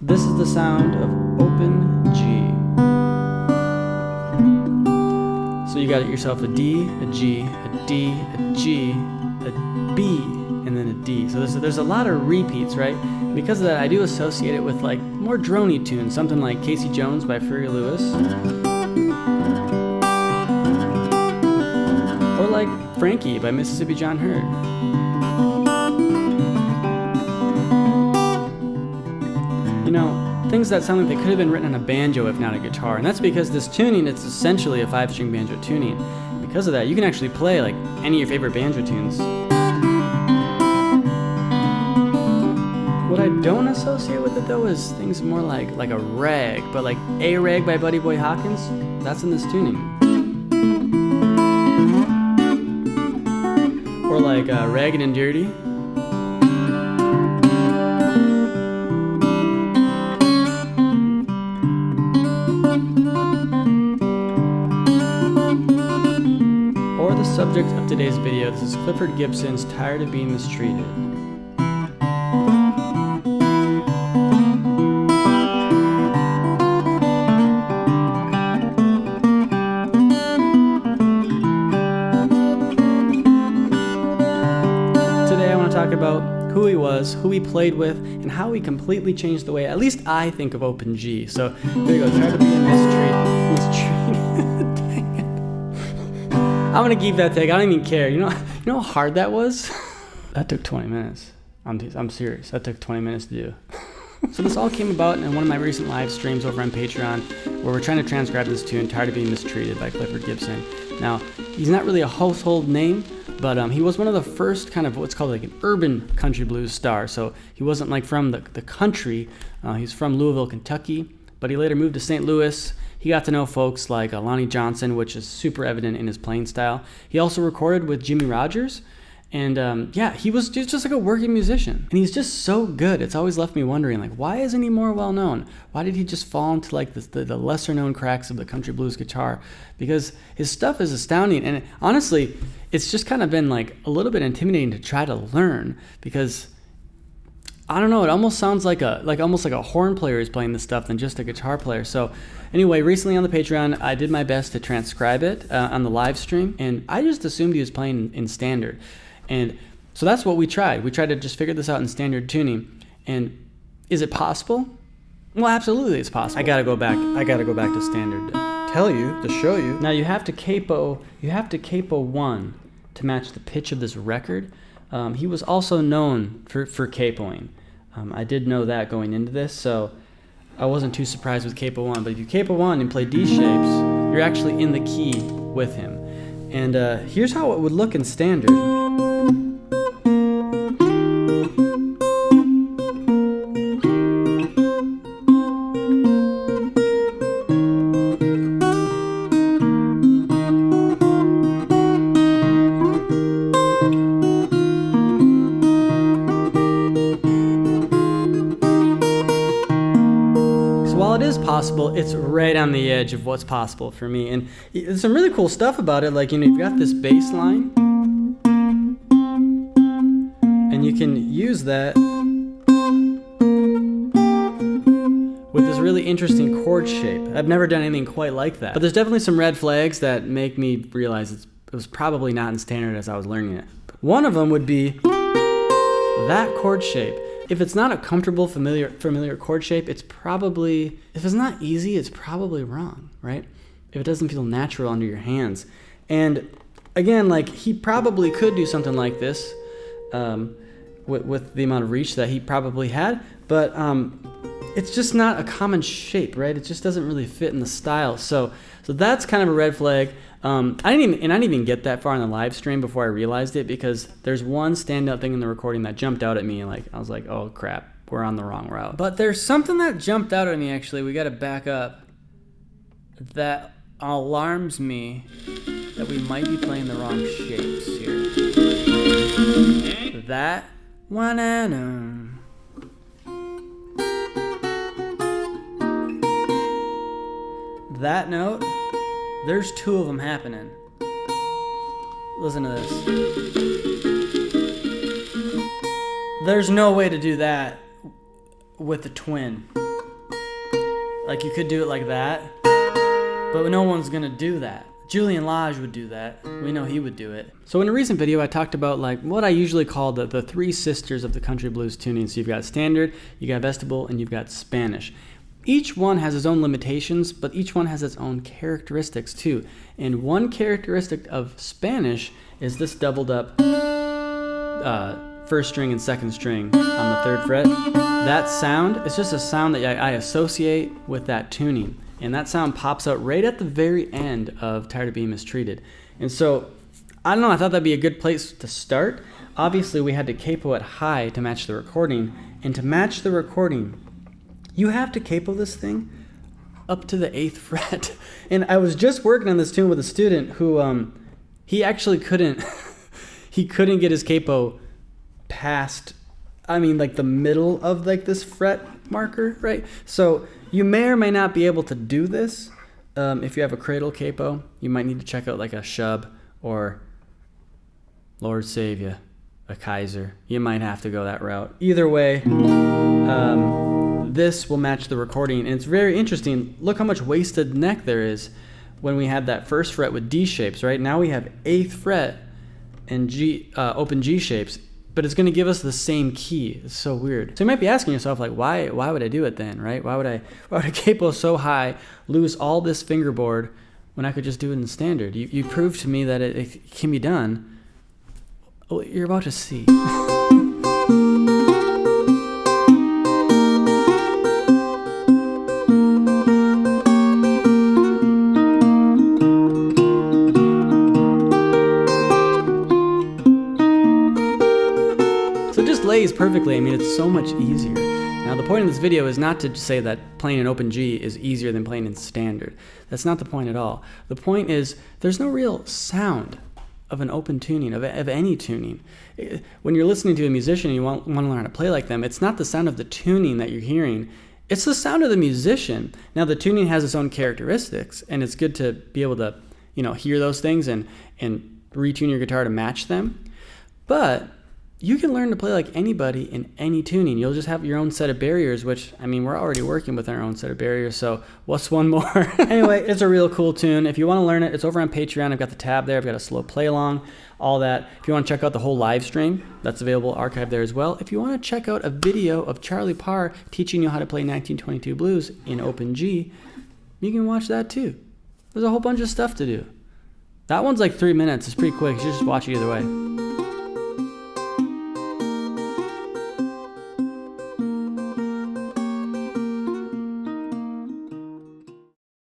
This is the sound of open G. So you got yourself a D, a G, a D, a G, a B, and then a D. So there's a lot of repeats, right? Because of that, I do associate it with like more droney tunes, something like Casey Jones by Fury Lewis, or like Frankie by Mississippi John Hurt. You know, things that sound like they could have been written on a banjo if not a guitar. And that's because this tuning, it's essentially a 5-string banjo tuning. Because of that, you can actually play like any of your favorite banjo tunes. What I don't associate with it though is things more like a rag, but like A Rag by Buddy Boy Hawkins, that's in this tuning. Or like Ragged and Dirty. Or the subject of today's video, this is Clifford Gibson's Tired of Being Mistreated. Talk about who he was, who he played with, and how he completely changed the way, at least I think of open G. So there you go, Tired of Being Mistreated. Dang it. I'm gonna keep that take. I don't even care. You know how hard that was? That took 20 minutes. I'm serious. That took 20 minutes to do. So this all came about in one of my recent live streams over on Patreon, where we're trying to transcribe this tune, Tired of Being Mistreated by Clifford Gibson. Now, he's not really a household name, but he was one of the first kind of what's called like an urban country blues star. So he wasn't like from the country. He's from Louisville, Kentucky, but he later moved to St. Louis. He got to know folks like Lonnie Johnson, which is super evident in his playing style. He also recorded with Jimmy Rogers. And yeah, he was just like a working musician. And he's just so good. It's always left me wondering, like, why isn't he more well known? Why did he just fall into like the lesser known cracks of the country blues guitar? Because his stuff is astounding. And honestly, it's just kind of been like a little bit intimidating to try to learn, because I don't know, it almost sounds like almost like a horn player is playing this stuff than just a guitar player. So anyway, recently on the Patreon, I did my best to transcribe it on the live stream, and I just assumed he was playing in standard. And so that's what we tried. We tried to just figure this out in standard tuning. And is it possible? Well, absolutely it's possible. I gotta go back to standard to tell you, to show you. Now you have to capo 1 to match the pitch of this record. He was also known for capoing. I did know that going into this, so I wasn't too surprised with capo 1. But if you capo 1 and play D shapes, you're actually in the key with him. And here's how it would look in standard. Possible, it's right on the edge of what's possible for me, and there's some really cool stuff about it. Like, you've got this bass line, and you can use that with this really interesting chord shape. I've never done anything quite like that, but there's definitely some red flags that make me realize it was probably not in standard as I was learning it. One of them would be that chord shape. If it's not a comfortable, familiar chord shape, it's probably, if it's not easy, it's probably wrong, right? If it doesn't feel natural under your hands. And again, like, he probably could do something like this with the amount of reach that he probably had, but it's just not a common shape, right? It just doesn't really fit in the style. So that's kind of a red flag. I didn't even get that far in the live stream before I realized it, because there's one standout thing in the recording that jumped out at me, and I was like, oh crap, we're on the wrong route. But there's something that jumped out at me, actually. We got to back up. That alarms me that we might be playing the wrong shapes here. That one and that note, there's two of them happening. Listen to this. There's no way to do that with the twin. Like you could do it like that, but no one's gonna do that. Julian Lage would do that. We know he would do it. So in a recent video, I talked about like what I usually call the three sisters of the country blues tuning. So you've got standard, you got Vestapol, and you've got Spanish. Each one has its own limitations, but each one has its own characteristics too. And one characteristic of Spanish is this doubled up first string and second string on the 3rd fret. That sound, it's just a sound that I associate with that tuning. And that sound pops out right at the very end of Tired of Being Mistreated. And so, I don't know, I thought that'd be a good place to start. Obviously, we had to capo it high to match the recording. And to match the recording, you have to capo this thing up to the 8th fret. And I was just working on this tune with a student who, he actually couldn't, he couldn't get his capo past, I mean, like the middle of like this fret marker, right? So you may or may not be able to do this. If you have a cradle capo, you might need to check out like a Shub or Lord Save Ya, a Kaiser. You might have to go that route. Either way, this will match the recording, and it's very interesting. Look how much wasted neck there is when we had that 1st fret with D shapes, right? Now we have 8th fret and G, open G shapes, but it's going to give us the same key. It's so weird. So you might be asking yourself, like, why would I do it then, right? Why would I capo so high, lose all this fingerboard when I could just do it in standard? You proved to me that it can be done. Well, you're about to see. Lays perfectly. I mean, it's so much easier. Now, the point of this video is not to say that playing an open G is easier than playing in standard. That's not the point at all. The point is there's no real sound of an open tuning, of any tuning. When you're listening to a musician and you want to learn how to play like them, it's not the sound of the tuning that you're hearing. It's the sound of the musician. Now, the tuning has its own characteristics, and it's good to be able to, hear those things and retune your guitar to match them. But you can learn to play like anybody in any tuning. You'll just have your own set of barriers, which, I mean, we're already working with our own set of barriers, so what's one more? Anyway, it's a real cool tune. If you want to learn it, it's over on Patreon. I've got the tab there. I've got a slow play along, all that. If you want to check out the whole live stream, that's available archived there as well. If you want to check out a video of Charlie Parr teaching you how to play 1922 blues in open G, you can watch that too. There's a whole bunch of stuff to do. That one's like 3 minutes. It's pretty quick. You should just watch it either way.